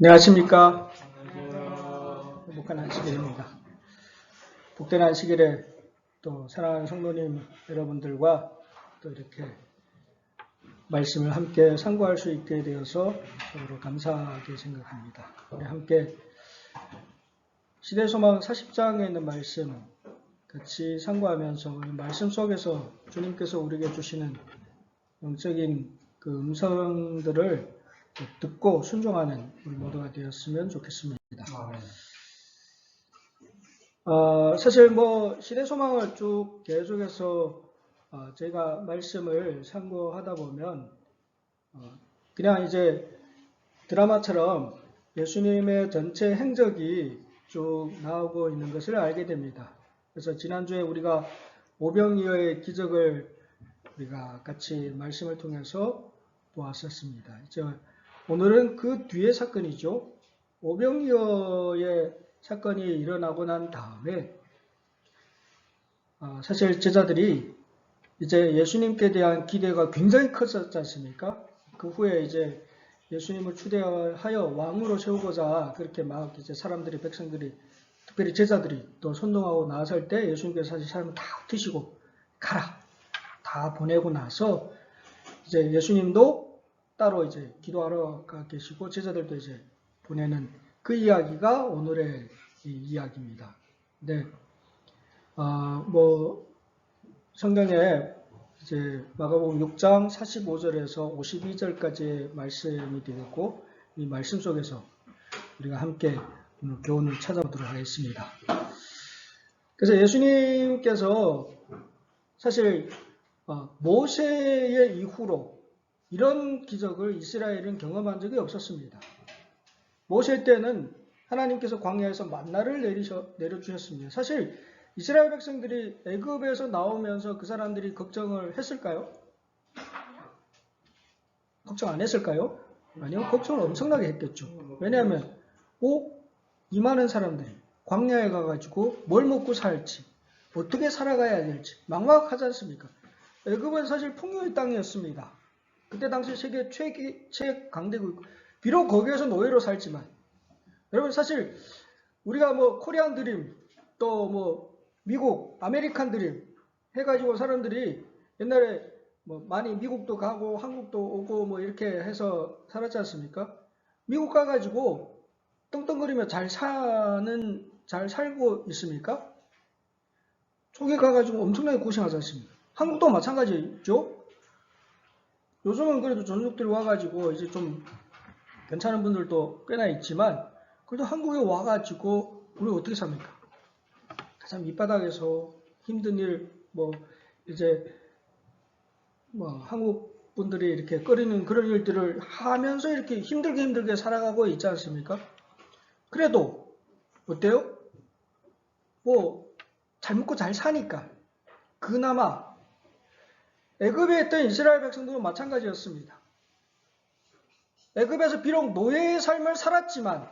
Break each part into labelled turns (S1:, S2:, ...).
S1: 안녕하십니까. 행복한 안식일입니다. 복된 안식일에 또 사랑하는 성도님 여러분들과 또 이렇게 말씀을 함께 상고할 수 있게 되어서 서로 감사하게 생각합니다. 우리 함께 시대소망 40장에 있는 말씀 같이 상고하면서 말씀 속에서 주님께서 우리에게 주시는 영적인 그 음성들을 듣고 순종하는 우리 모두가 되었으면 좋겠습니다. 사실 시대소망을 쭉 계속해서 제가 말씀을 상고하다 보면 그냥 이제 드라마처럼 예수님의 전체 행적이 쭉 나오고 있는 것을 알게 됩니다. 그래서 지난주에 우리가 오병이어의 기적을 우리가 같이 말씀을 통해서 보았었습니다. 이제 오늘은 그 뒤의 사건이죠. 오병이어의 사건이 일어나고 난 다음에 사실 제자들이 이제 예수님께 대한 기대가 굉장히 컸었지 않습니까? 그 후에 이제 예수님을 추대하여 왕으로 세우고자 그렇게 막 이제 사람들이, 백성들이, 특별히 제자들이 또 선동하고 나설 때 예수님께서 사실 사람을 다 흩으시고 가라 다 보내고 나서 이제 예수님도 따로 이제 기도하러 가 계시고 제자들도 이제 보내는 그 이야기가 오늘의 이야기입니다. 네, 성경에 이제 마가복음 6장 45절에서 52절까지의 말씀이 되겠고 이 말씀 속에서 우리가 함께 오늘 교훈을 찾아보도록 하겠습니다. 그래서 예수님께서 사실 모세의 이후로 이런 기적을 이스라엘은 경험한 적이 없었습니다. 모세 때는 하나님께서 광야에서 만나를 내려주셨습니다. 사실 이스라엘 백성들이 애굽에서 나오면서 그 사람들이 걱정을 했을까요? 걱정 안 했을까요? 아니요. 걱정을 엄청나게 했겠죠. 왜냐하면 이 많은 사람들이 광야에 가가지고 뭘 먹고 살지, 어떻게 살아가야 될지 막막하지 않습니까? 애굽은 사실 풍요의 땅이었습니다. 그때 당시 세계 최강대국, 비록 거기에서 노예로 살지만, 여러분 사실 우리가 코리안 드림, 또 미국, 아메리칸 드림 해가지고 사람들이 옛날에 많이 미국도 가고 한국도 오고 이렇게 해서 살았지 않습니까? 미국 가가지고 떵떵거리며 잘 살고 있습니까? 저기 가가지고 엄청나게 고생하지 않습니까? 한국도 마찬가지죠? 요즘은 그래도 전족들이 와가지고 이제 좀 괜찮은 분들도 꽤나 있지만 그래도 한국에 와가지고 우리 어떻게 삽니까? 가장 밑바닥에서 힘든 일 한국 분들이 이렇게 꺼리는 그런 일들을 하면서 이렇게 힘들게 살아가고 있지 않습니까? 그래도 어때요? 잘 먹고 잘 사니까 그나마 애굽에 있던 이스라엘 백성들도 마찬가지였습니다. 애굽에서 비록 노예의 삶을 살았지만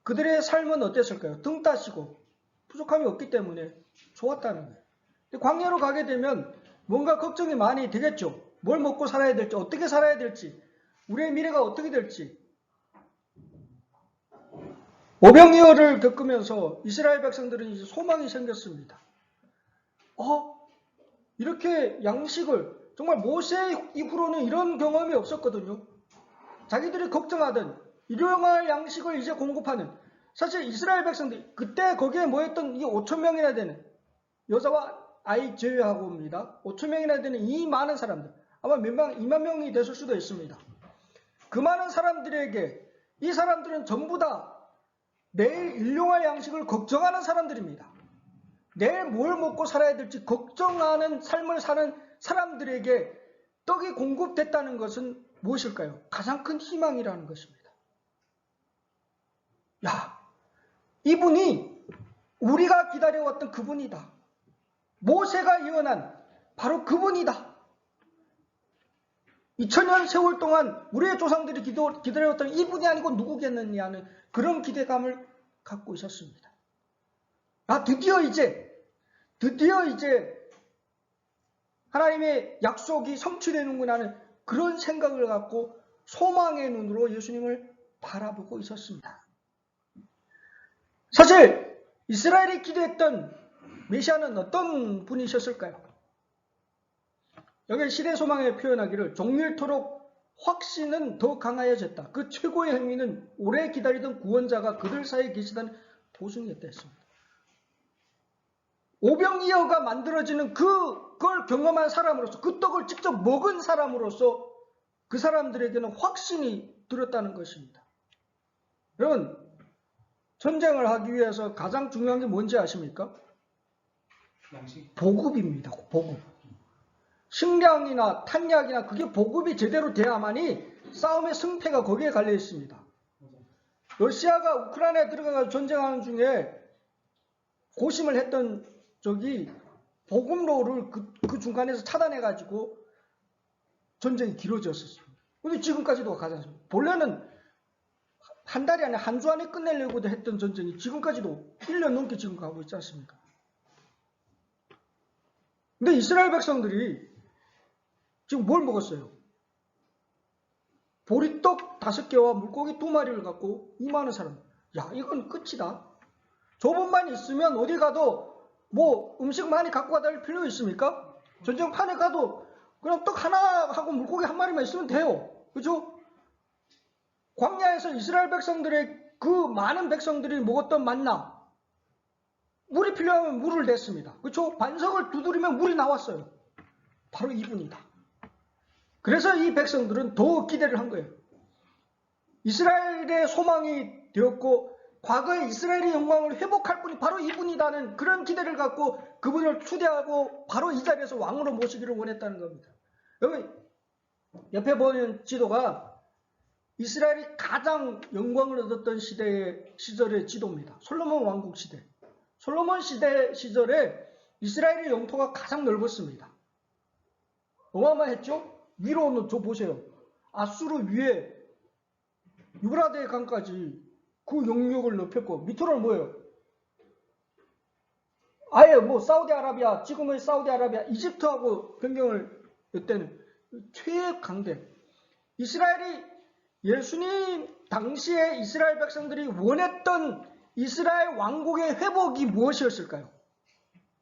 S1: 그들의 삶은 어땠을까요? 등 따시고 부족함이 없기 때문에 좋았다는 거예요. 근데 광야로 가게 되면 뭔가 걱정이 많이 되겠죠. 뭘 먹고 살아야 될지, 어떻게 살아야 될지, 우리의 미래가 어떻게 될지. 오병이어를 겪으면서 이스라엘 백성들은 이제 소망이 생겼습니다. 이렇게 양식을 정말 모세 이후로는 이런 경험이 없었거든요. 자기들이 걱정하던 일용할 양식을 이제 공급하는, 사실 이스라엘 백성들 그때 거기에 모였던 이 5천 명이나 되는 여자와 아이 제외하고입니다. 5천 명이나 되는 이 많은 사람들, 아마 2만 명이 됐을 수도 있습니다. 그 많은 사람들에게 이 사람들은 전부 다 내일 일용할 양식을 걱정하는 사람들입니다. 내일 뭘 먹고 살아야 될지 걱정하는 삶을 사는 사람들에게 떡이 공급됐다는 것은 무엇일까요? 가장 큰 희망이라는 것입니다. 이분이 우리가 기다려왔던 그분이다. 모세가 예언한 바로 그분이다. 2000년 세월 동안 우리의 조상들이 기다려왔던 이분이 아니고 누구겠느냐는 그런 기대감을 갖고 있었습니다. 드디어 이제 하나님의 약속이 성취되는구나 하는 그런 생각을 갖고 소망의 눈으로 예수님을 바라보고 있었습니다. 사실 이스라엘이 기대했던 메시아는 어떤 분이셨을까요? 여기 시대 소망에 표현하기를 종일토록 확신은 더 강하여졌다. 그 최고의 행위는 오래 기다리던 구원자가 그들 사이에 계시다는 보증이었다 했습니다. 오병이어가 만들어지는 그걸 경험한 사람으로서, 그 떡을 직접 먹은 사람으로서 그 사람들에게는 확신이 들었다는 것입니다. 여러분, 전쟁을 하기 위해서 가장 중요한 게 뭔지 아십니까? 보급입니다. 보급. 식량이나 탄약이나 그게 보급이 제대로 돼야만이 싸움의 승패가 거기에 갈려 있습니다. 러시아가 우크라이나에 들어가서 전쟁하는 중에 고심을 했던 적이 보급로를 그 중간에서 차단해가지고 전쟁이 길어졌었습니다. 근데 지금까지도 가지 않습니다. 본래는 한 달이 아니라 한 주 안에 끝내려고 했던 전쟁이 지금까지도 1년 넘게 지금 가고 있지 않습니까? 근데 이스라엘 백성들이 지금 뭘 먹었어요? 보리떡 5개와 물고기 2마리를 갖고 임하는 사람. 야, 이건 끝이다. 저분만 있으면 어디 가도 뭐 음식 많이 갖고 가다 필요 있습니까? 전쟁판에 가도 그냥 떡 하나 하고 물고기 1마리만 있으면 돼요. 그죠? 광야에서 이스라엘 백성들의 그 많은 백성들이 먹었던 만나, 물이 필요하면 물을 냈습니다. 그렇죠? 반석을 두드리면 물이 나왔어요. 바로 이분이다. 그래서 이 백성들은 더 기대를 한 거예요. 이스라엘의 소망이 되었고 과거의 이스라엘의 영광을 회복할 분이 바로 이분이라는 그런 기대를 갖고 그분을 추대하고 바로 이 자리에서 왕으로 모시기를 원했다는 겁니다. 여기 옆에 보이는 지도가 이스라엘이 가장 영광을 얻었던 시절의 지도입니다. 솔로몬 왕국 시대. 솔로몬 시절에 이스라엘의 영토가 가장 넓었습니다. 어마어마했죠? 위로는 저 보세요. 아수르 위에 유브라데 강까지 그 영역을 넓혔고 밑으로는 뭐예요? 아예 뭐 사우디아라비아, 지금의 사우디아라비아, 이집트하고 변경을 이때는 최애 강대. 이스라엘이 예수님 당시에 이스라엘 백성들이 원했던 이스라엘 왕국의 회복이 무엇이었을까요?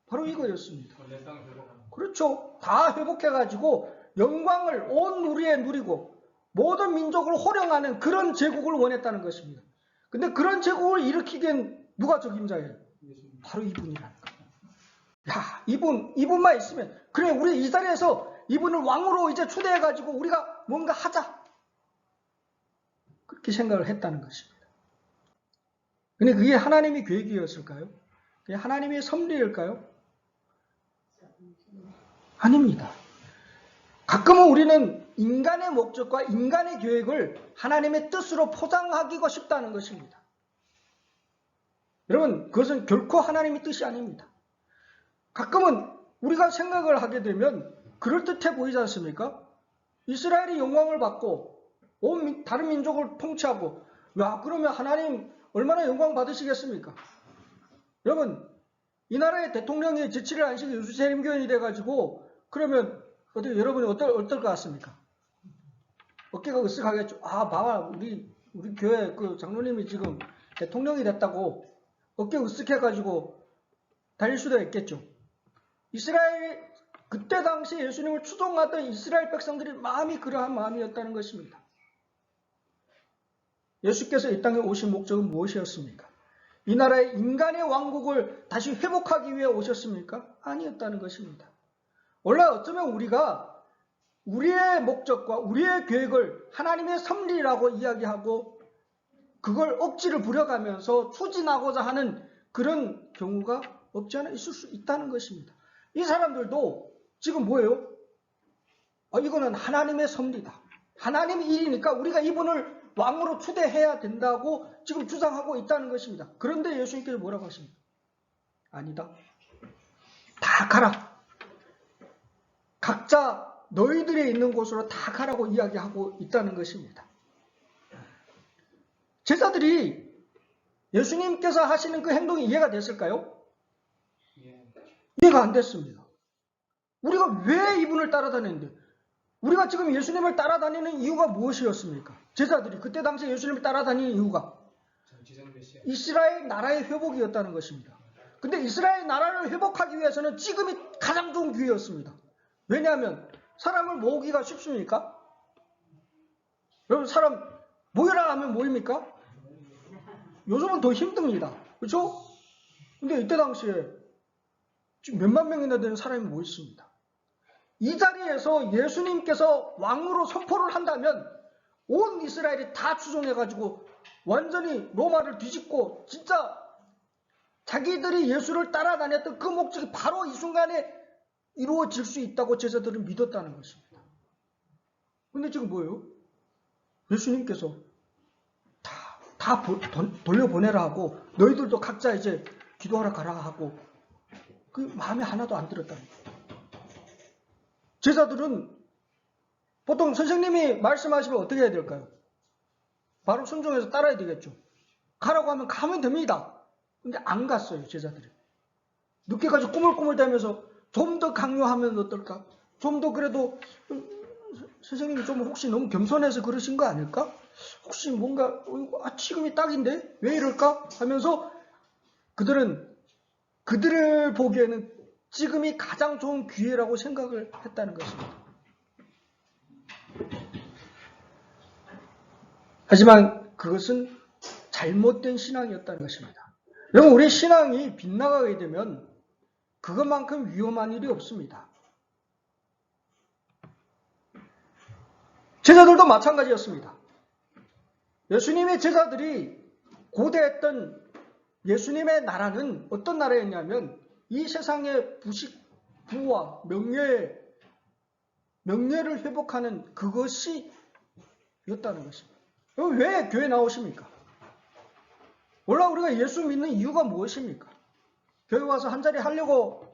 S1: 바로 이거였습니다. 그렇죠. 다 회복해가지고 영광을 온 누리에 누리고 모든 민족을 호령하는 그런 제국을 원했다는 것입니다. 근데 그런 제국을 일으키기엔 누가 적임자예요? 바로 이분이라는 거예요. 야, 이분만 있으면 그래, 우리 이 자리에서 이분을 왕으로 이제 초대해가지고 우리가 뭔가 하자. 그렇게 생각을 했다는 것입니다. 근데 그게 하나님의 계획이었을까요? 그게 하나님의 섭리일까요? 아닙니다. 가끔은 우리는 인간의 목적과 인간의 계획을 하나님의 뜻으로 포장하기가 쉽다는 것입니다. 여러분, 그것은 결코 하나님의 뜻이 아닙니다. 가끔은 우리가 생각을 하게 되면 그럴듯해 보이지 않습니까? 이스라엘이 영광을 받고 온 다른 민족을 통치하고, 야, 그러면 하나님 얼마나 영광 받으시겠습니까? 여러분, 이 나라의 대통령이 제7일 안식 예수재림교인이 돼가지고 그러면 어떻게 여러분이 어떨 것 같습니까? 어깨가 으쓱하겠죠. 아, 봐봐, 우리 교회 그 장로님이 지금 대통령이 됐다고 어깨 으쓱해가지고 달릴 수도 있겠죠. 이스라엘 그때 당시 예수님을 추종하던 이스라엘 백성들의 마음이 그러한 마음이었다는 것입니다. 예수께서 이 땅에 오신 목적은 무엇이었습니까? 이 나라의 인간의 왕국을 다시 회복하기 위해 오셨습니까? 아니었다는 것입니다. 원래 어쩌면 우리가 우리의 목적과 우리의 계획을 하나님의 섭리라고 이야기하고 그걸 억지를 부려가면서 추진하고자 하는 그런 경우가 없지 않아 있을 수 있다는 것입니다. 이 사람들도 지금 뭐예요? 이거는 하나님의 섭리다. 하나님의 일이니까 우리가 이분을 왕으로 추대해야 된다고 지금 주장하고 있다는 것입니다. 그런데 예수님께서 뭐라고 하십니까? 아니다. 다 가라. 각자 너희들이 있는 곳으로 다 가라고 이야기하고 있다는 것입니다. 제자들이 예수님께서 하시는 그 행동이 이해가 됐을까요? 이해가 안 됐습니다. 우리가 왜 이분을 따라다녔는데 우리가 지금 예수님을 따라다니는 이유가 무엇이었습니까? 제자들이 그때 당시에 예수님을 따라다니는 이유가 이스라엘 나라의 회복이었다는 것입니다. 근데 이스라엘 나라를 회복하기 위해서는 지금이 가장 좋은 기회였습니다. 왜냐하면 사람을 모으기가 쉽습니까? 여러분, 사람 모여라 하면 모입니까? 요즘은 더 힘듭니다. 그렇죠? 근데 이때 당시에 지금 몇만 명이나 되는 사람이 모였습니다. 이 자리에서 예수님께서 왕으로 선포를 한다면 온 이스라엘이 다 추종해가지고 완전히 로마를 뒤집고 진짜 자기들이 예수를 따라다녔던 그 목적이 바로 이 순간에 이루어질 수 있다고 제자들은 믿었다는 것입니다. 근데 지금 뭐예요? 예수님께서 다 돌려보내라 하고 너희들도 각자 이제 기도하러 가라 하고 그 마음에 하나도 안 들었다는 거예요. 제자들은 보통 선생님이 말씀하시면 어떻게 해야 될까요? 바로 순종해서 따라야 되겠죠. 가라고 하면 가면 됩니다. 근데 안 갔어요, 제자들이. 늦게까지 꾸물꾸물대면서 좀 더 강요하면 어떨까? 좀 더 그래도 선생님이 좀 혹시 너무 겸손해서 그러신 거 아닐까? 혹시 뭔가 지금이 딱인데 왜 이럴까? 하면서 그들을 보기에는 지금이 가장 좋은 기회라고 생각을 했다는 것입니다. 하지만 그것은 잘못된 신앙이었다는 것입니다. 여러분, 우리 신앙이 빗나가게 되면 그것만큼 위험한 일이 없습니다. 제자들도 마찬가지였습니다. 예수님의 제자들이 고대했던 예수님의 나라는 어떤 나라였냐면 이 세상의 부와 명예를 회복하는 그것이 였다는 것입니다. 왜 교회 나오십니까? 원래 우리가 예수 믿는 이유가 무엇입니까? 교회 와서 한자리 하려고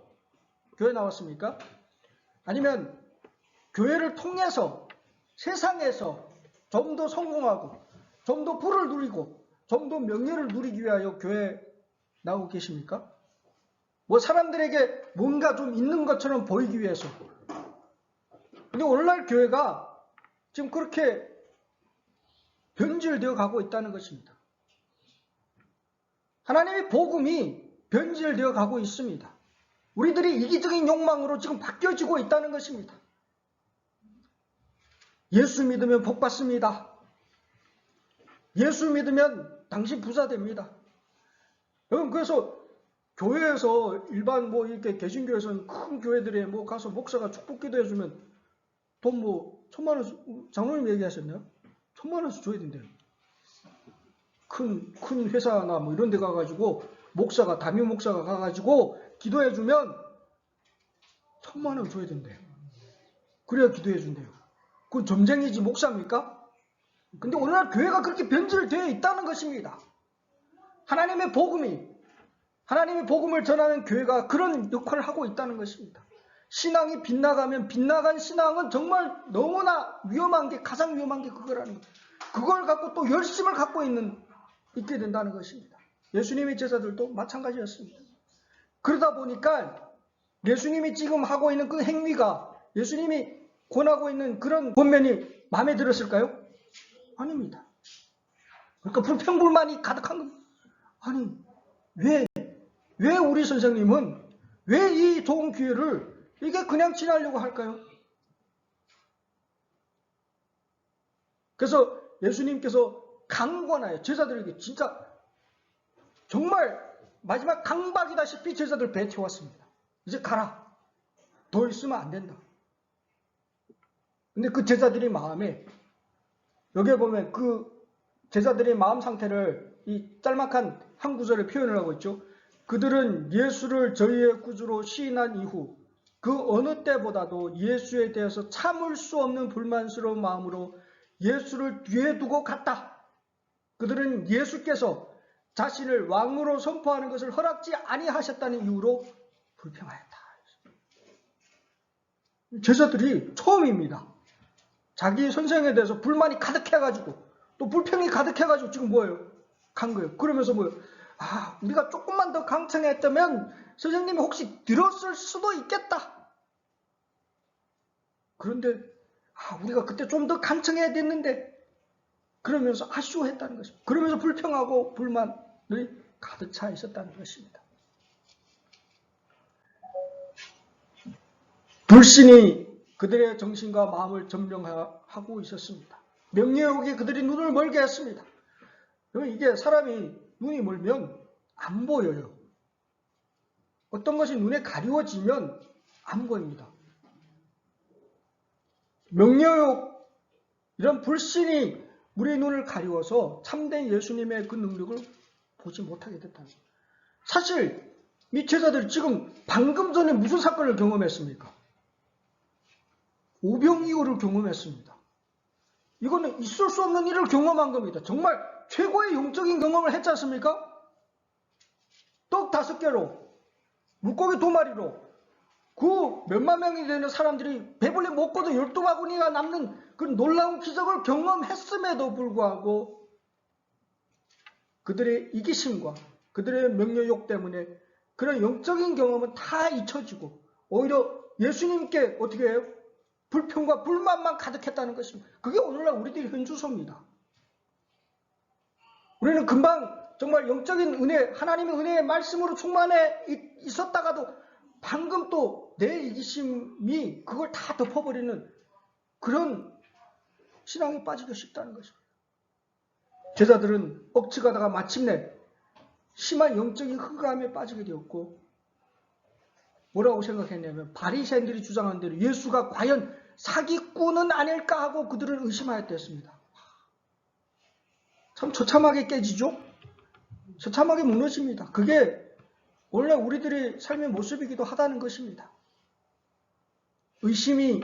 S1: 교회 나왔습니까? 아니면 교회를 통해서 세상에서 좀 더 성공하고 좀 더 부를 누리고 좀 더 명예를 누리기 위하여 교회에 나오고 계십니까? 뭐 사람들에게 뭔가 좀 있는 것처럼 보이기 위해서. 근데 오늘날 교회가 지금 그렇게 변질되어 가고 있다는 것입니다. 하나님의 복음이 변질되어 가고 있습니다. 우리들이 이기적인 욕망으로 지금 바뀌어지고 있다는 것입니다. 예수 믿으면 복 받습니다. 예수 믿으면 당신 부자 됩니다. 여러분, 그래서 교회에서 일반 이렇게 개신교에서는 큰 교회들에 가서 목사가 축복 기도해주면 돈 1,000만 원, 장로님 얘기하셨나요? 1,000만 원씩 줘야 된대요. 큰 회사나 이런 데 가가지고 담임 목사가 가가지고 기도해주면 1,000만 원 줘야 된대요. 그래야 기도해준대요. 그건 점쟁이지 목사입니까? 근데 오늘날 교회가 그렇게 변질되어 있다는 것입니다. 하나님의 복음을 전하는 교회가 그런 역할을 하고 있다는 것입니다. 신앙이 빗나가면 빗나간 신앙은 정말 너무나 가장 위험한 게 그거라는 거예요. 그걸 갖고 또 열심을 갖고 있게 된다는 것입니다. 예수님의 제자들도 마찬가지였습니다. 그러다 보니까 예수님이 지금 하고 있는 그 행위가 예수님이 권하고 있는 그런 권면이 마음에 들었을까요? 아닙니다. 그러니까 불평불만이 가득한 겁니다. 아니, 왜 우리 선생님은 왜 이 좋은 기회를 이게 그냥 지나려고 할까요? 그래서 예수님께서 강권하여 제자들에게 진짜 정말 마지막 강박이다시피 제자들 배에 태웠습니다. 이제 가라. 더 있으면 안 된다. 근데 그 제자들의 마음에 여기에 보면 그 제자들의 마음 상태를 이 짤막한 한 구절에 표현을 하고 있죠. 그들은 예수를 저희의 구주로 시인한 이후 그 어느 때보다도 예수에 대해서 참을 수 없는 불만스러운 마음으로 예수를 뒤에 두고 갔다. 그들은 예수께서 자신을 왕으로 선포하는 것을 허락지 아니하셨다는 이유로 불평하였다. 제자들이 처음입니다. 자기 선생에 대해서 불만이 가득해가지고 또 불평이 가득해가지고 지금 뭐예요? 간 거예요. 그러면서 뭐예요? 우리가 조금만 더 강청했다면 선생님이 혹시 들었을 수도 있겠다. 그런데 우리가 그때 좀 더 간청해야 됐는데, 그러면서 아쉬워했다는 것입니다. 그러면서 불평하고 불만이 가득 차 있었다는 것입니다. 불신이 그들의 정신과 마음을 점령하고 있었습니다. 명예욕이 그들이 눈을 멀게 했습니다. 이게 사람이 눈이 멀면 안 보여요. 어떤 것이 눈에 가리워지면 안 보입니다. 명예욕, 이런 불신이 우리의 눈을 가리워서 참된 예수님의 그 능력을 보지 못하게 됐다는 거예요. 사실 이 제자들 지금 방금 전에 무슨 사건을 경험했습니까? 오병이어를 경험했습니다. 이거는 있을 수 없는 일을 경험한 겁니다. 정말 최고의 영적인 경험을 했지 않습니까? 떡 5개로 물고기 2마리로 그 몇만 명이 되는 사람들이 배불리 먹고도 12바구니가 남는 그 놀라운 기적을 경험했음에도 불구하고 그들의 이기심과 그들의 명예욕 때문에 그런 영적인 경험은 다 잊혀지고 오히려 예수님께 어떻게 해요? 불평과 불만만 가득했다는 것입니다. 그게 오늘날 우리들의 현주소입니다. 우리는 금방 정말 영적인 은혜, 하나님의 은혜의 말씀으로 충만해 있었다가도 방금 또 내 이기심이 그걸 다 덮어버리는 그런 신앙에 빠지기 쉽다는 것입니다. 제자들은 억측하다가 마침내 심한 영적인 흑암에 빠지게 되었고, 뭐라고 생각했냐면 바리새인들이 주장한 대로 예수가 과연 사기꾼은 아닐까 하고 그들을 의심하였댔습니다. 참 처참하게 깨지죠? 처참하게 무너집니다. 그게 원래 우리들의 삶의 모습이기도 하다는 것입니다. 의심이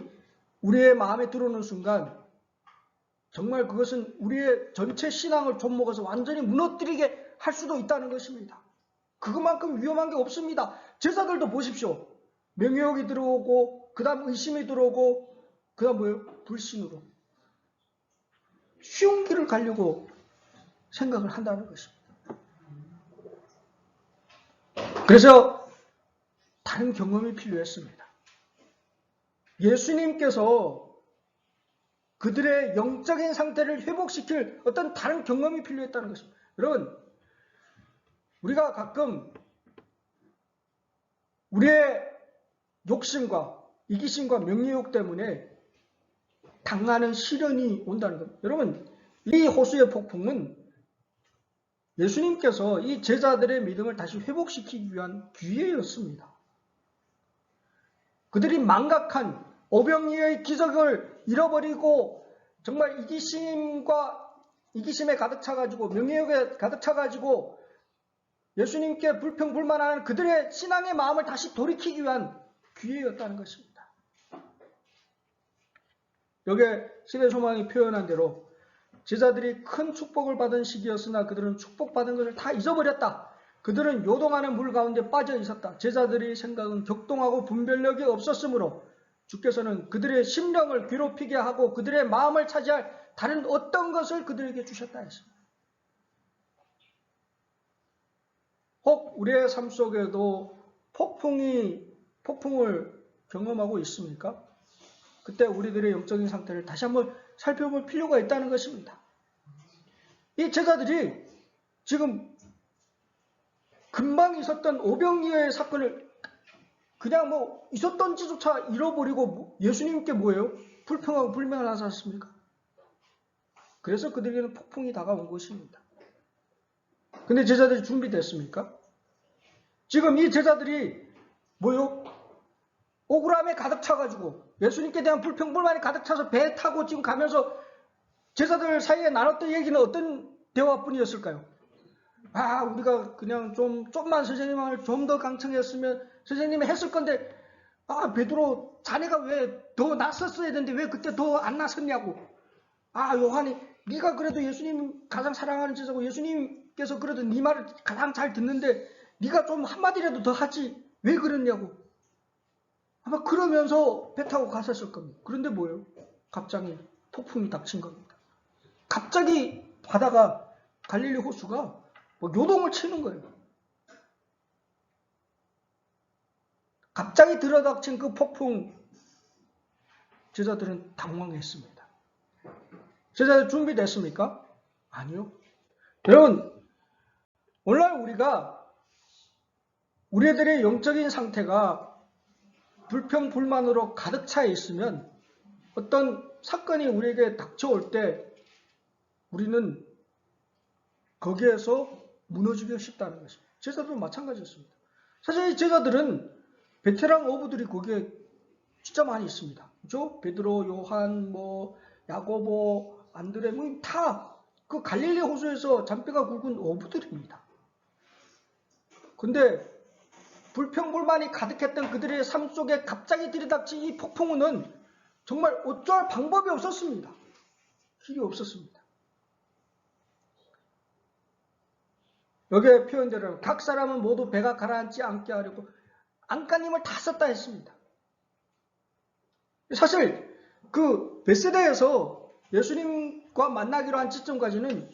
S1: 우리의 마음에 들어오는 순간 정말 그것은 우리의 전체 신앙을 좀먹어서 완전히 무너뜨리게 할 수도 있다는 것입니다. 그것만큼 위험한 게 없습니다. 제자들도 보십시오. 명예욕이 들어오고 그 다음 의심이 들어오고 그 다음 뭐예요? 불신으로 쉬운 길을 가려고 생각을 한다는 것입니다. 그래서 다른 경험이 필요했습니다. 예수님께서 그들의 영적인 상태를 회복시킬 어떤 다른 경험이 필요했다는 것입니다. 여러분, 우리가 가끔 우리의 욕심과 이기심과 명예욕 때문에 당하는 시련이 온다는 겁니다. 여러분, 이 호수의 폭풍은 예수님께서 이 제자들의 믿음을 다시 회복시키기 위한 기회였습니다. 그들이 망각한 오병이어의 기적을 잃어버리고 정말 이기심에 가득 차가지고 명예욕에 가득 차가지고 예수님께 불평불만하는 그들의 신앙의 마음을 다시 돌이키기 위한 기회였다는 것입니다. 여기에 신의 소망이 표현한 대로 제자들이 큰 축복을 받은 시기였으나 그들은 축복받은 것을 다 잊어버렸다. 그들은 요동하는 물 가운데 빠져 있었다. 제자들의 생각은 격동하고 분별력이 없었으므로 주께서는 그들의 심령을 괴롭히게 하고 그들의 마음을 차지할 다른 어떤 것을 그들에게 주셨다 했습니다. 혹 우리의 삶 속에도 폭풍을 경험하고 있습니까? 그때 우리들의 영적인 상태를 다시 한번 살펴볼 필요가 있다는 것입니다. 이 제자들이 지금 금방 있었던 오병이어의 사건을 그냥 뭐 있었던지조차 잃어버리고 예수님께 뭐예요? 불평하고 불만하지 않습니까? 그래서 그들에게는 폭풍이 다가온 것입니다. 근데 제자들이 준비됐습니까? 지금 이 제자들이 뭐요? 억울함에 가득 차가지고 예수님께 대한 불평불만이 가득 차서 배 타고 지금 가면서 제자들 사이에 나눴던 얘기는 어떤 대화뿐이었을까요? 우리가 그냥 좀만 선생님을 좀 더 강청했으면 선생님이 했을 건데 베드로 자네가 왜 더 나섰어야 되는데 왜 그때 더 안 나섰냐고. 요한이 네가 그래도 예수님 가장 사랑하는 제자고 예수님께서 그래도 네 말을 가장 잘 듣는데 네가 좀 한마디라도 더 하지 왜 그랬냐고. 아마 그러면서 배 타고 갔었을 겁니다. 그런데 뭐예요? 갑자기 폭풍이 닥친 겁니다. 갑자기 바다가 갈릴리 호수가 요동을 치는 거예요. 갑자기 들어닥친 그 폭풍, 제자들은 당황했습니다. 제자들 준비됐습니까? 아니요. 여러분, 오늘날 우리들의 영적인 상태가 불평불만으로 가득 차 있으면 어떤 사건이 우리에게 닥쳐올 때 우리는 거기에서 무너지기 쉽다는 것입니다. 제자들도 마찬가지였습니다. 사실 이 제자들은 베테랑 어부들이 거기에 진짜 많이 있습니다. 그죠? 베드로, 요한, 야고보, 안드레, 다 그 갈릴리 호수에서 잔뼈가 굵은 어부들입니다. 근데 불평불만이 가득했던 그들의 삶 속에 갑자기 들이닥친 이 폭풍우는 정말 어쩔 방법이 없었습니다. 길이 없었습니다. 여기에 표현대로 각 사람은 모두 배가 가라앉지 않게 하려고 안간힘을 다 썼다 했습니다. 사실 그 베세다에서 예수님과 만나기로 한 시점까지는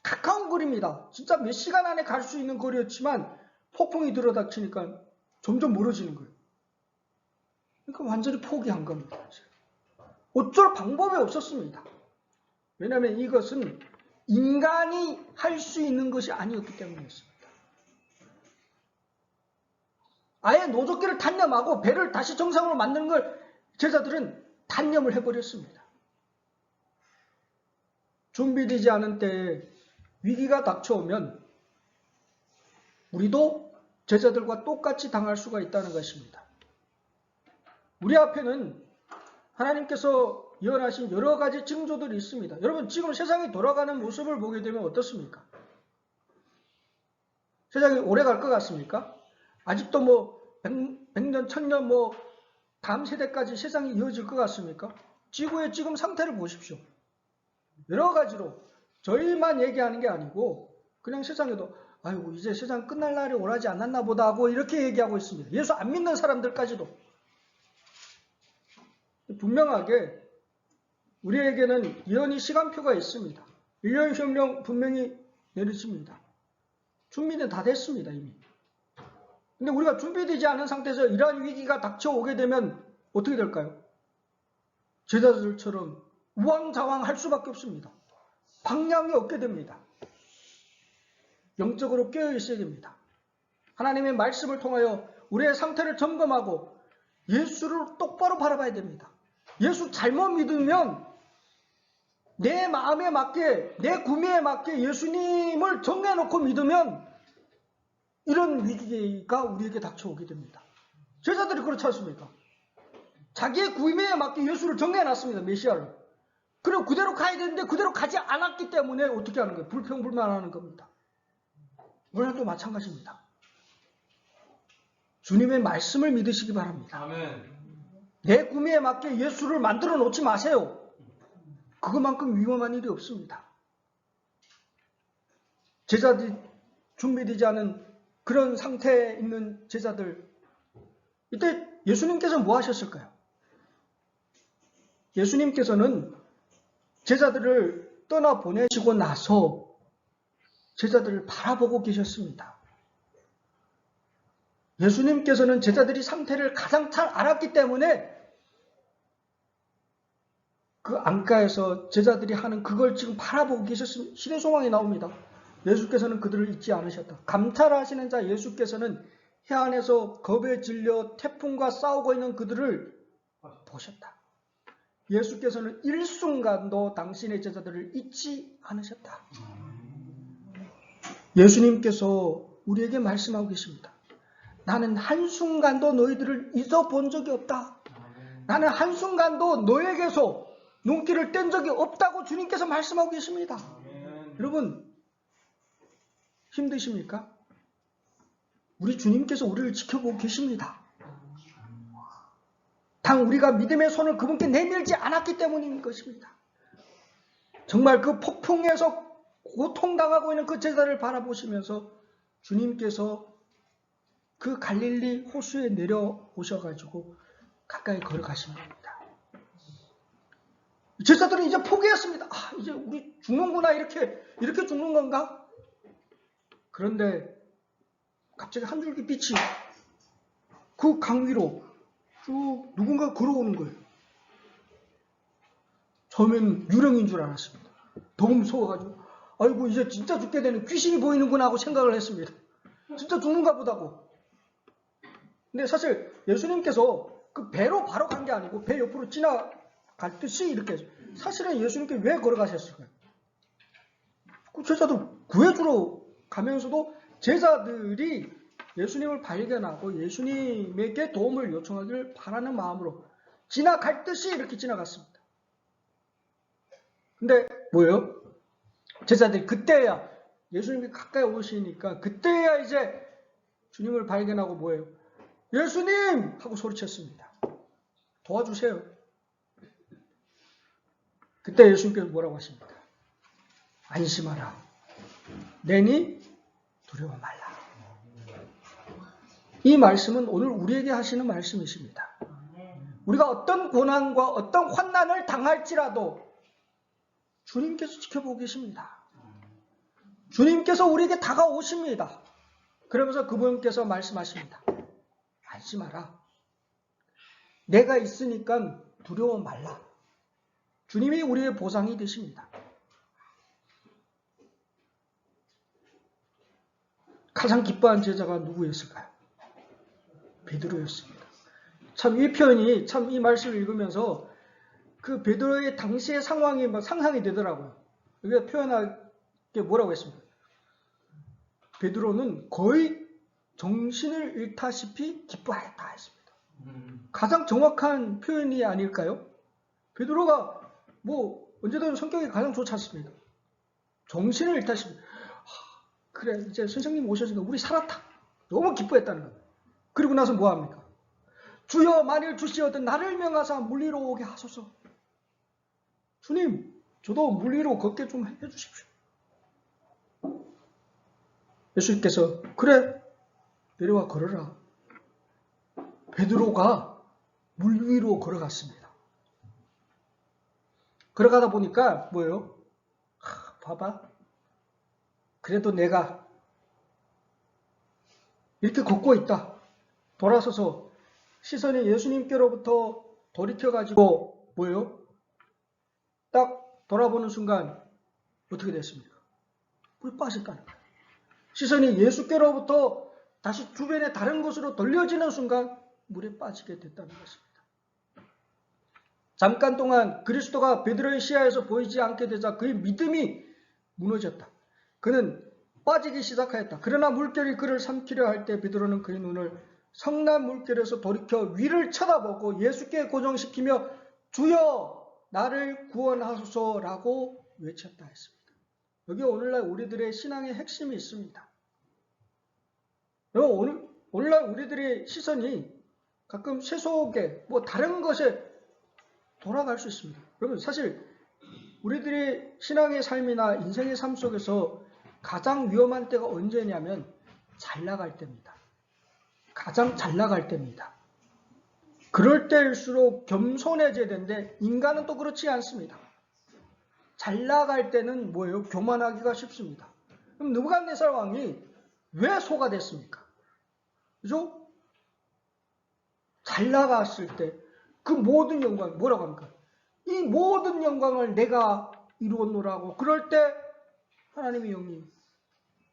S1: 가까운 거리입니다. 진짜 몇 시간 안에 갈 수 있는 거리였지만 폭풍이 들어닥치니까 점점 멀어지는 거예요. 그러니까 완전히 포기한 겁니다. 어쩔 방법이 없었습니다. 왜냐하면 이것은 인간이 할 수 있는 것이 아니었기 때문이었습니다. 아예 노젓기를 단념하고 배를 다시 정상으로 만드는 걸 제자들은 단념을 해버렸습니다. 준비되지 않은 때에 위기가 닥쳐오면 우리도 제자들과 똑같이 당할 수가 있다는 것입니다. 우리 앞에는 하나님께서 예언하신 여러 가지 징조들이 있습니다. 여러분, 지금 세상이 돌아가는 모습을 보게 되면 어떻습니까? 세상이 오래 갈 것 같습니까? 아직도 100년, 1000년, 다음 세대까지 세상이 이어질 것 같습니까? 지구의 지금 상태를 보십시오. 여러 가지로 저희만 얘기하는 게 아니고 그냥 세상에도 아이고 이제 세상 끝날 날이 오라지 않았나 보다 하고 이렇게 얘기하고 있습니다. 예수 안 믿는 사람들까지도. 분명하게 우리에게는 예언이 시간표가 있습니다. 1년 시험령 분명히 내려집니다. 준비는 다 됐습니다, 이미. 근데 우리가 준비되지 않은 상태에서 이러한 위기가 닥쳐오게 되면 어떻게 될까요? 제자들처럼 우왕좌왕할 수밖에 없습니다. 방향이 없게 됩니다. 영적으로 깨어 있어야 됩니다. 하나님의 말씀을 통하여 우리의 상태를 점검하고 예수를 똑바로 바라봐야 됩니다. 예수 잘못 믿으면 내 마음에 맞게, 내 구미에 맞게 예수님을 정해놓고 믿으면 이런 위기가 우리에게 닥쳐오게 됩니다. 제자들이 그렇지 않습니까? 자기의 구미에 맞게 예수를 정해놨습니다. 메시아를. 그리고 그대로 가야 되는데 그대로 가지 않았기 때문에 어떻게 하는 거예요? 불평불만하는 겁니다. 오늘도 마찬가지입니다. 주님의 말씀을 믿으시기 바랍니다.
S2: 아멘.
S1: 내 구미에 맞게 예수를 만들어 놓지 마세요. 그것만큼 위험한 일이 없습니다. 제자들이 준비되지 않은 그런 상태에 있는 제자들, 이때 예수님께서 뭐 하셨을까요? 예수님께서는 제자들을 떠나보내시고 나서 제자들을 바라보고 계셨습니다. 예수님께서는 제자들이 상태를 가장 잘 알았기 때문에 그 안가에서 제자들이 하는 그걸 지금 바라보고 계셨습니다. 시대 소망이 나옵니다. 예수께서는 그들을 잊지 않으셨다. 감찰하시는 자 예수께서는 해안에서 겁에 질려 태풍과 싸우고 있는 그들을 보셨다. 예수께서는 일순간도 당신의 제자들을 잊지 않으셨다. 예수님께서 우리에게 말씀하고 계십니다. 나는 한순간도 너희들을 잊어본 적이 없다. 나는 한순간도 너에게서 눈길을 뗀 적이 없다고 주님께서 말씀하고 계십니다. 여러분, 힘드십니까? 우리 주님께서 우리를 지켜보고 계십니다. 단 우리가 믿음의 손을 그분께 내밀지 않았기 때문인 것입니다. 정말 그 폭풍에서 고통당하고 있는 그 제자를 바라보시면서 주님께서 그 갈릴리 호수에 내려오셔가지고 가까이 걸어가시는 겁니다. 제자들은 이제 포기했습니다. 이제 우리 죽는구나, 이렇게 죽는 건가? 그런데 갑자기 한 줄기 빛이 그 강 위로 쭉 누군가 걸어오는 거예요. 처음엔 유령인 줄 알았습니다. 너무 무서워가지고 아이고 이제 진짜 죽게 되는 귀신이 보이는구나 하고 생각을 했습니다. 진짜 죽는가 보다고. 근데 사실 예수님께서 그 배로 바로 간 게 아니고 배 옆으로 지나갈 듯이 이렇게 해서 사실은 예수님께 왜 걸어가셨을까요? 그 제자들 구해주러 가면서도 제자들이 예수님을 발견하고 예수님에게 도움을 요청하기를 바라는 마음으로 지나갈 듯이 이렇게 지나갔습니다. 근데 뭐예요? 제자들이 그때야 예수님이 가까이 오시니까 그때야 이제 주님을 발견하고 뭐예요? 예수님! 하고 소리쳤습니다. 도와주세요. 그때 예수님께서 뭐라고 하십니까? 안심하라. 내니 두려워 말라. 이 말씀은 오늘 우리에게 하시는 말씀이십니다. 우리가 어떤 고난과 어떤 환난을 당할지라도 주님께서 지켜보고 계십니다. 주님께서 우리에게 다가오십니다. 그러면서 그분께서 말씀하십니다. 안심하라. 내가 있으니까 두려워 말라. 주님이 우리의 보상이 되십니다. 가장 기뻐한 제자가 누구였을까요? 베드로였습니다. 참 이 표현이 참 이 말씀을 읽으면서 그 베드로의 당시의 상황이 막 상상이 되더라고요. 여기가 표현할 게 뭐라고 했습니까? 베드로는 거의 정신을 잃다시피 기뻐하였다 했습니다. 가장 정확한 표현이 아닐까요? 베드로가 뭐 언제든 성격이 가장 좋지 않습니까? 정신을 잃다시피 그래 이제 선생님 오셨으니까 우리 살았다. 너무 기뻐했다는 거예요. 그리고 나서 뭐합니까? 주여 만일 주시어든 나를 명하사 물 위로 오게 하소서. 주님 저도 물 위로 걷게 좀 해주십시오. 예수님께서 그래 내려와 걸어라. 베드로가 물 위로 걸어갔습니다. 걸어가다 보니까 뭐예요? 봐봐. 그래도 내가 이렇게 걷고 있다. 돌아서서 시선이 예수님께로부터 돌이켜가지고 뭐예요? 딱 돌아보는 순간 어떻게 됐습니까? 물에 빠졌다는 거예요. 시선이 예수께로부터 다시 주변의 다른 곳으로 돌려지는 순간 물에 빠지게 됐다는 것입니다. 잠깐 동안 그리스도가 베드로의 시야에서 보이지 않게 되자 그의 믿음이 무너졌다. 그는 빠지기 시작하였다. 그러나 물결이 그를 삼키려 할 때 베드로는 그의 눈을 성난 물결에서 돌이켜 위를 쳐다보고 예수께 고정시키며 주여 나를 구원하소서라고 외쳤다 했습니다. 여기 오늘날 우리들의 신앙의 핵심이 있습니다. 오늘날 우리들의 시선이 가끔 세속에 뭐 다른 것에 돌아갈 수 있습니다. 여러분 사실 우리들의 신앙의 삶이나 인생의 삶 속에서 가장 위험한 때가 언제냐면 잘 나갈 때입니다. 가장 잘 나갈 때입니다. 그럴 때일수록 겸손해져야 되는데 인간은 또 그렇지 않습니다. 잘 나갈 때는 뭐예요? 교만하기가 쉽습니다. 그럼 느부갓네살 왕이 왜 소가 됐습니까? 그죠? 잘 나갔을 때 그 모든 영광 뭐라고 합니까? 이 모든 영광을 내가 이루었노라고 그럴 때 하나님의 영이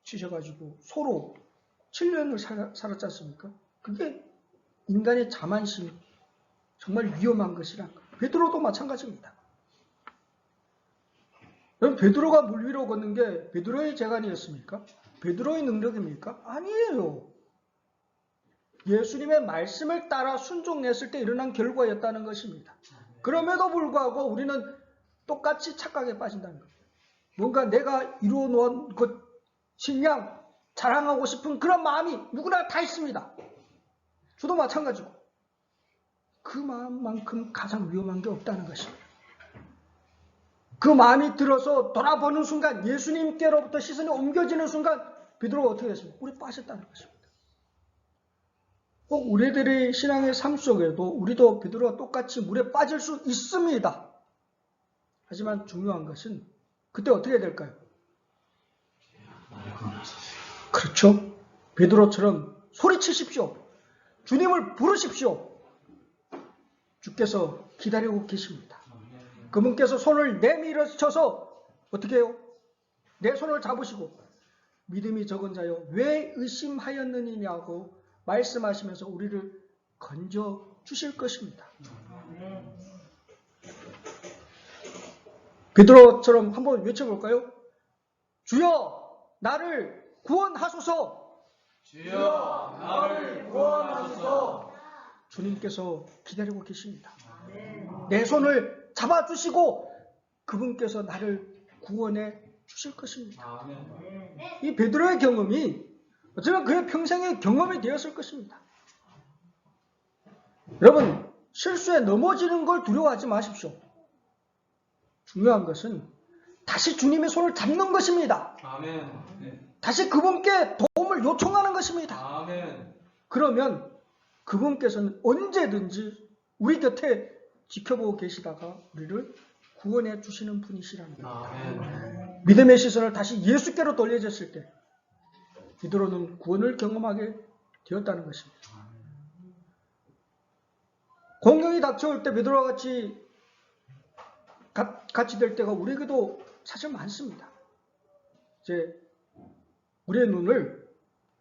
S1: 주셔가지고 소로 7년을 살았지 않습니까? 그게 인간의 자만심 정말 위험한 것이라 베드로도 마찬가지입니다. 여러분 베드로가 물 위로 걷는 게 베드로의 재간이었습니까? 베드로의 능력입니까? 아니에요. 예수님의 말씀을 따라 순종했을 때 일어난 결과였다는 것입니다. 그럼에도 불구하고 우리는 똑같이 착각에 빠진다는 거예요. 뭔가 내가 이루어 놓은 것 신양 자랑하고 싶은 그런 마음이 누구나 다 있습니다. 저도 마찬가지고 그 마음만큼 가장 위험한 게 없다는 것입니다. 그 마음이 들어서 돌아보는 순간 예수님께로부터 시선이 옮겨지는 순간 베드로가 어떻게 됐습니까? 물에 빠졌다는 것입니다. 꼭 우리들의 신앙의 삶 속에도 우리도 베드로와 똑같이 물에 빠질 수 있습니다. 하지만 중요한 것은 그때 어떻게 될까요? 그렇죠. 베드로처럼 소리치십시오. 주님을 부르십시오. 주께서 기다리고 계십니다. 그분께서 손을 내밀어쳐서 어떻게 해요? 내 손을 잡으시고 믿음이 적은 자여 왜 의심하였느냐고 말씀하시면서 우리를 건져 주실 것입니다. 베드로처럼 한번 외쳐볼까요? 주여 나를 구원하소서.
S2: 주여 나를 구원하소서.
S1: 주님께서 기다리고 계십니다. 내 손을 잡아주시고 그분께서 나를 구원해 주실 것입니다. 이 베드로의 경험이 어쩌면 그의 평생의 경험이 되었을 것입니다. 여러분, 실수에 넘어지는 걸 두려워하지 마십시오. 중요한 것은 다시 주님의 손을 잡는 것입니다. 다시 그분께 도움을 요청하는 것입니다. 그러면 그분께서는 언제든지 우리 곁에 지켜보고 계시다가 우리를 구원해 주시는 분이시라는 겁니다. 믿음의 시선을 다시 예수께로 돌려졌을 때 베드로는 구원을 경험하게 되었다는 것입니다. 공경이 닥쳐올 때 베드로와 같이 될 때가 우리에게도 사실 많습니다. 이제 우리의 눈을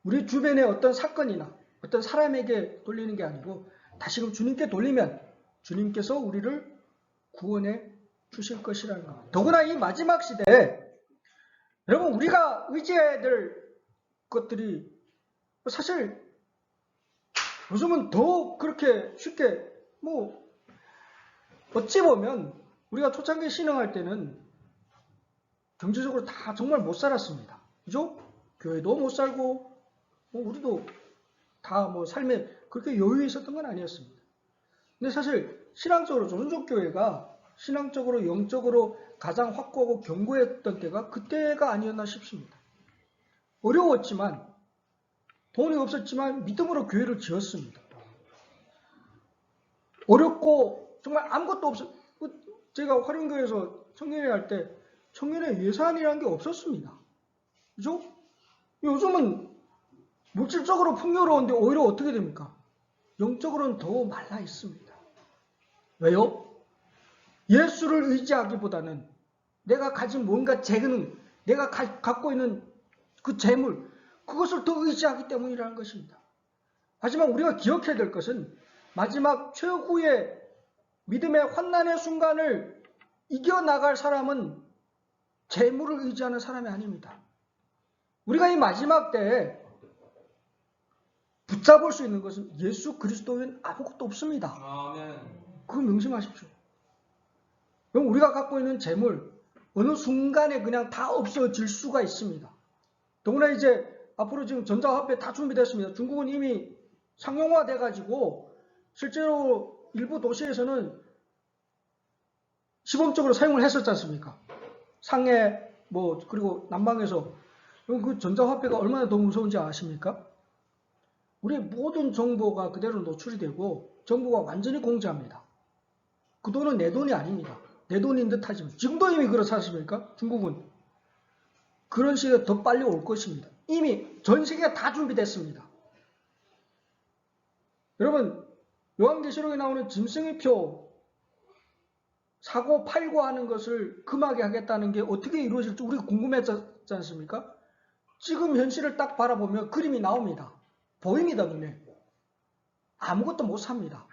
S1: 우리 주변의 어떤 사건이나 어떤 사람에게 돌리는 게 아니고 다시금 주님께 돌리면 주님께서 우리를 구원해 주실 것이라는 겁니다. 더구나 이 마지막 시대에 여러분 우리가 의지해야 될 것들이 사실 요즘은 더 그렇게 쉽게 어찌 보면 우리가 초창기 신앙할 때는 경제적으로 다 정말 못 살았습니다. 그죠? 교회도 못 살고 우리도 다 삶에 그렇게 여유 있었던 건 아니었습니다. 근데 사실 신앙적으로 조선족교회가 신앙적으로 영적으로 가장 확고하고 견고했던 때가 그때가 아니었나 싶습니다. 어려웠지만 돈이 없었지만 믿음으로 교회를 지었습니다. 어렵고 정말 아무것도 없었. 제가 화룡교회에서 청년회 할 때 청년회 예산이라는 게 없었습니다. 그죠? 요즘은 물질적으로 풍요로운데 오히려 어떻게 됩니까? 영적으로는 더 말라 있습니다. 왜요? 예수를 의지하기보다는 내가 가진 뭔가 재능, 내가 갖고 있는 그 재물, 그것을 더 의지하기 때문이라는 것입니다. 하지만 우리가 기억해야 될 것은 마지막 최후의 믿음의 환난의 순간을 이겨나갈 사람은 재물을 의지하는 사람이 아닙니다. 우리가 이 마지막 때에 붙잡을 수 있는 것은 예수 그리스도는 아무것도 없습니다. 그거 명심하십시오. 그럼 우리가 갖고 있는 재물 어느 순간에 그냥 다 없어질 수가 있습니다. 더구나 이제 앞으로 지금 전자화폐 다 준비됐습니다. 중국은 이미 상용화돼 가지고 실제로 일부 도시에서는 시범적으로 사용을 했었지 않습니까? 상해 그리고 남방에서. 그 전자화폐가 얼마나 더 무서운지 아십니까? 우리의 모든 정보가 그대로 노출이 되고 정보가 완전히 공개합니다. 그 돈은 내 돈이 아닙니다. 내 돈인 듯 하지만 지금도 이미 그렇지 않습니까? 중국은 그런 시기가 더 빨리 올 것입니다. 이미 전 세계가 다 준비됐습니다. 여러분 요한계시록에 나오는 짐승의표 사고 팔고 하는 것을 금하게 하겠다는 게 어떻게 이루어질지 우리가 궁금했지 않습니까? 지금 현실을 딱 바라보면 그림이 나옵니다. 보입니다, 눈에. 아무것도 못 삽니다.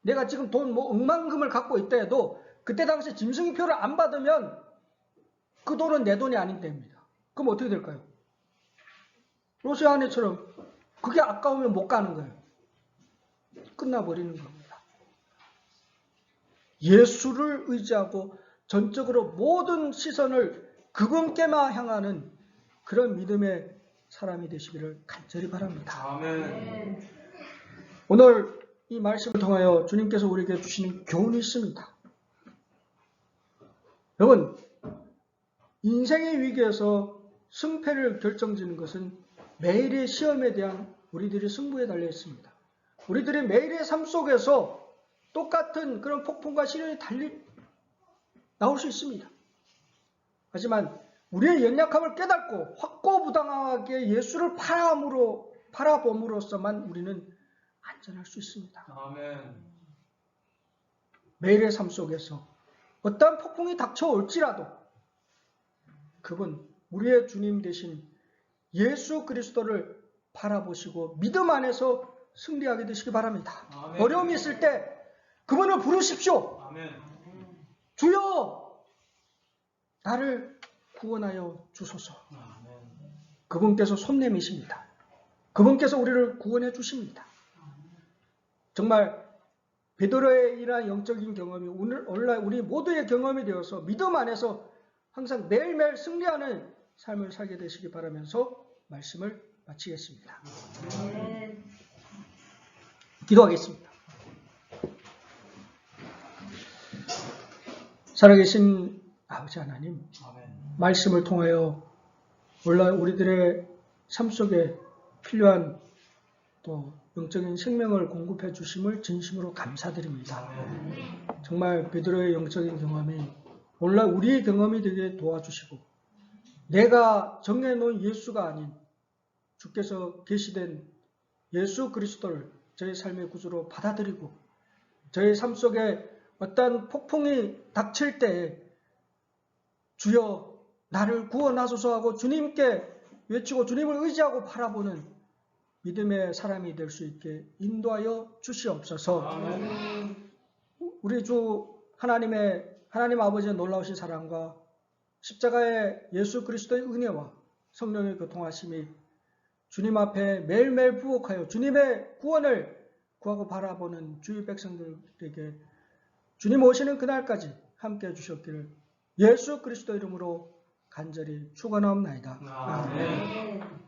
S1: 내가 지금 돈 억만금을 갖고 있다 해도 그때 당시 짐승의 표를 안 받으면 그 돈은 내 돈이 아닌 때입니다. 그럼 어떻게 될까요? 로시아 안에처럼 그게 아까우면 못 가는 거예요. 끝나버리는 겁니다. 예수를 의지하고 전적으로 모든 시선을 그분께만 향하는 그런 믿음의 사람이 되시기를 간절히 바랍니다.
S2: 아멘.
S1: 오늘 이 말씀을 통하여 주님께서 우리에게 주시는 교훈이 있습니다. 여러분, 인생의 위기에서 승패를 결정짓는 것은 매일의 시험에 대한 우리들의 승부에 달려 있습니다. 우리들의 매일의 삶 속에서 똑같은 그런 폭풍과 시련이 나올 수 있습니다. 하지만 우리의 연약함을 깨닫고 확고부당하게 예수를 바라봄으로써만 우리는 안전할 수 있습니다.
S2: 아멘.
S1: 매일의 삶 속에서 어떠한 폭풍이 닥쳐올지라도 그분 우리의 주님 되신 예수 그리스도를 바라보시고 믿음 안에서 승리하게 되시기 바랍니다.
S2: 아멘.
S1: 어려움이 있을 때 그분을 부르십시오.
S2: 아멘.
S1: 주여 나를 구원하여 주소서.
S2: 아멘.
S1: 그분께서 손 내미십니다. 그분께서 우리를 구원해 주십니다. 정말 베드로의 이러한 영적인 경험이 오늘날 우리 모두의 경험이 되어서 믿음 안에서 항상 매일매일 승리하는 삶을 살게 되시기 바라면서 말씀을 마치겠습니다. 기도하겠습니다. 살아계신 아버지 하나님,
S2: 아멘.
S1: 말씀을 통하여 오늘날 우리들의 삶 속에 필요한 또 영적인 생명을 공급해 주심을 진심으로 감사드립니다. 정말 베드로의 영적인 경험이 오늘날 우리의 경험이 되게 도와주시고 내가 정해놓은 예수가 아닌 주께서 계시된 예수 그리스도를 저의 삶의 구주로 받아들이고 저의 삶 속에 어떤 폭풍이 닥칠 때에 주여 나를 구원하소서 하고 주님께 외치고 주님을 의지하고 바라보는 믿음의 사람이 될 수 있게 인도하여 주시옵소서.
S2: 아멘.
S1: 우리 주 하나님 아버지의 놀라우신 사랑과 십자가의 예수 그리스도의 은혜와 성령의 교통하심이 주님 앞에 매일매일 부복하여 주님의 구원을 구하고 바라보는 주의 백성들에게 주님 오시는 그날까지 함께해 주셨기를 예수 그리스도 이름으로 간절히 축원하옵나이다.
S2: 아멘.